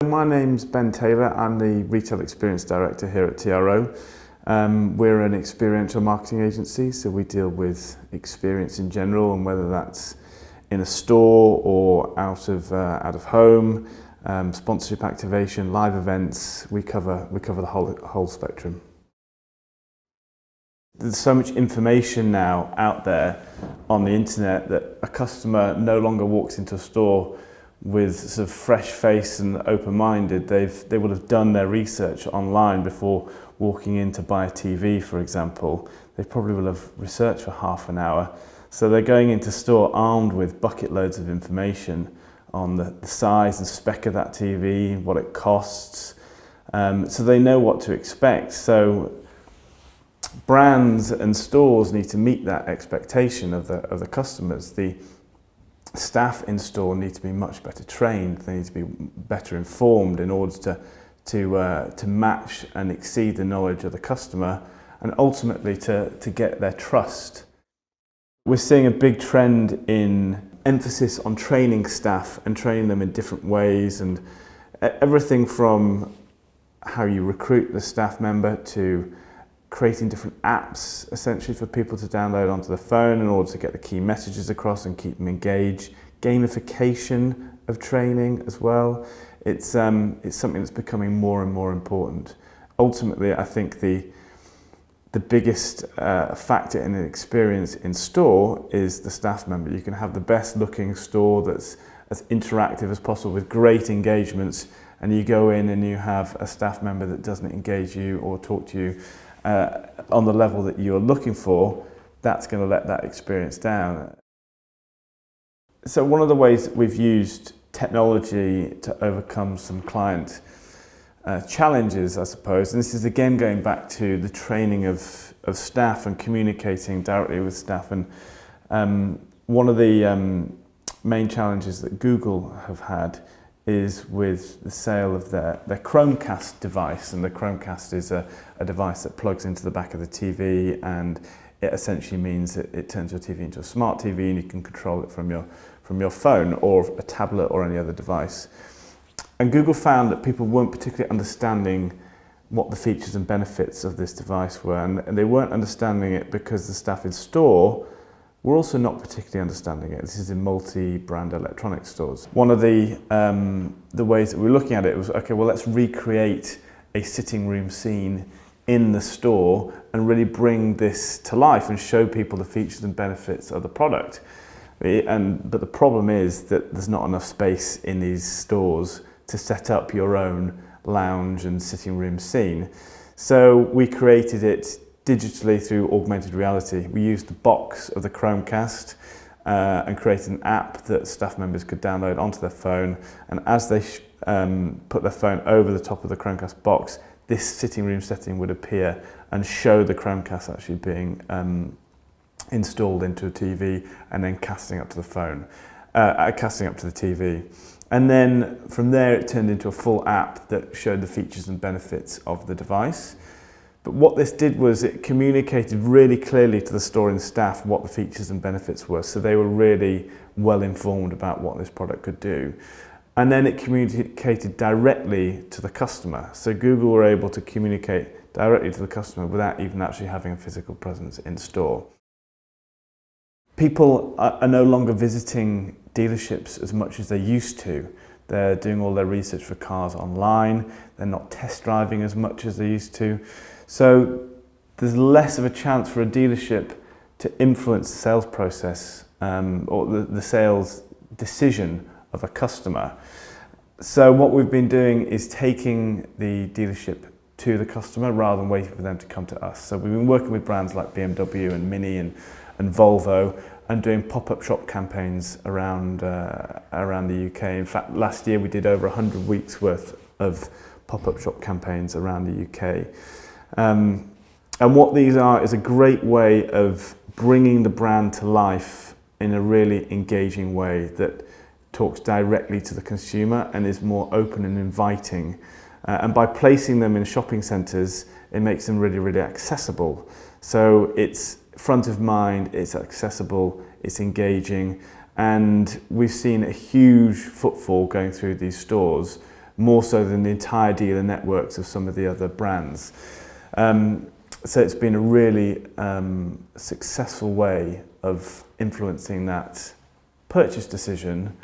My name's Ben Taylor. I'm the Retail Experience Director here at TRO. We're an experiential marketing agency, so we deal with experience in general, and whether that's in a store or out of home, sponsorship activation, live events. We cover the whole spectrum. There's so much information now out there on the internet that a customer no longer walks into a store with sort of fresh face and open-minded. They will have done their research online before walking in to buy a TV, for example. They probably will have researched for half an hour. So they're going into store armed with bucket loads of information on the size and spec of that TV, what it costs. So they know what to expect. So brands and stores need to meet that expectation of the customers. The staff in store need to be much better trained. They need to be better informed in order to match and exceed the knowledge of the customer, and ultimately to get their trust. We're seeing a big trend in emphasis on training staff and training them in different ways, and everything from how you recruit the staff member to creating different apps essentially for people to download onto the phone in order to get the key messages across and keep them engaged. Gamification of training as well. It's something that's becoming more and more important. Ultimately, I think the biggest factor in an experience in store is the staff member. You can have the best looking store that's as interactive as possible with great engagements, and you go in and you have a staff member that doesn't engage you or talk to you on the level that you're looking for. That's going to let that experience down. So one of the ways that we've used technology to overcome some client challenges, I suppose, and this is again going back to the training of staff and communicating directly with staff. And one of the main challenges that Google have had is with the sale of their Chromecast device. And the Chromecast is a device that plugs into the back of the TV, and it essentially means it turns your TV into a smart TV, and you can control it from your phone or a tablet or any other device. And Google found that people weren't particularly understanding what the features and benefits of this device were, and they weren't understanding it because the staff in store were also not particularly understanding it. This is in multi-brand electronics stores. One of the ways that we were looking at it was, okay, well, let's recreate a sitting room scene in the store and really bring this to life and show people the features and benefits of the product. But the problem is that there's not enough space in these stores to set up your own lounge and sitting room scene. So we created it digitally through augmented reality. We used the box of the Chromecast and created an app that staff members could download onto their phone, and as they put their phone over the top of the Chromecast box, this sitting room setting would appear and show the Chromecast actually being installed into a TV and then casting up to the phone, casting up to the TV. And then from there it turned into a full app that showed the features and benefits of the device. But what this did was it communicated really clearly to the store and staff what the features and benefits were, so they were really well informed about what this product could do. And then it communicated directly to the customer. So Google were able to communicate directly to the customer without even actually having a physical presence in store. People are no longer visiting dealerships as much as they used to. They're doing all their research for cars online. They're not test driving as much as they used to. So there's less of a chance for a dealership to influence the sales process or the sales decision of a customer. So what we've been doing is taking the dealership to the customer rather than waiting for them to come to us. So we've been working with brands like BMW and Mini and Volvo and doing pop-up shop campaigns around the UK. In fact, last year we did over 100 weeks worth of pop-up shop campaigns around the UK. And what these are is a great way of bringing the brand to life in a really engaging way that talks directly to the consumer and is more open and inviting. And by placing them in shopping centres, it makes them really, really accessible. So it's front of mind, it's accessible, it's engaging, and we've seen a huge footfall going through these stores more so than the entire dealer networks of some of the other brands. So it's been a really successful way of influencing that purchase decision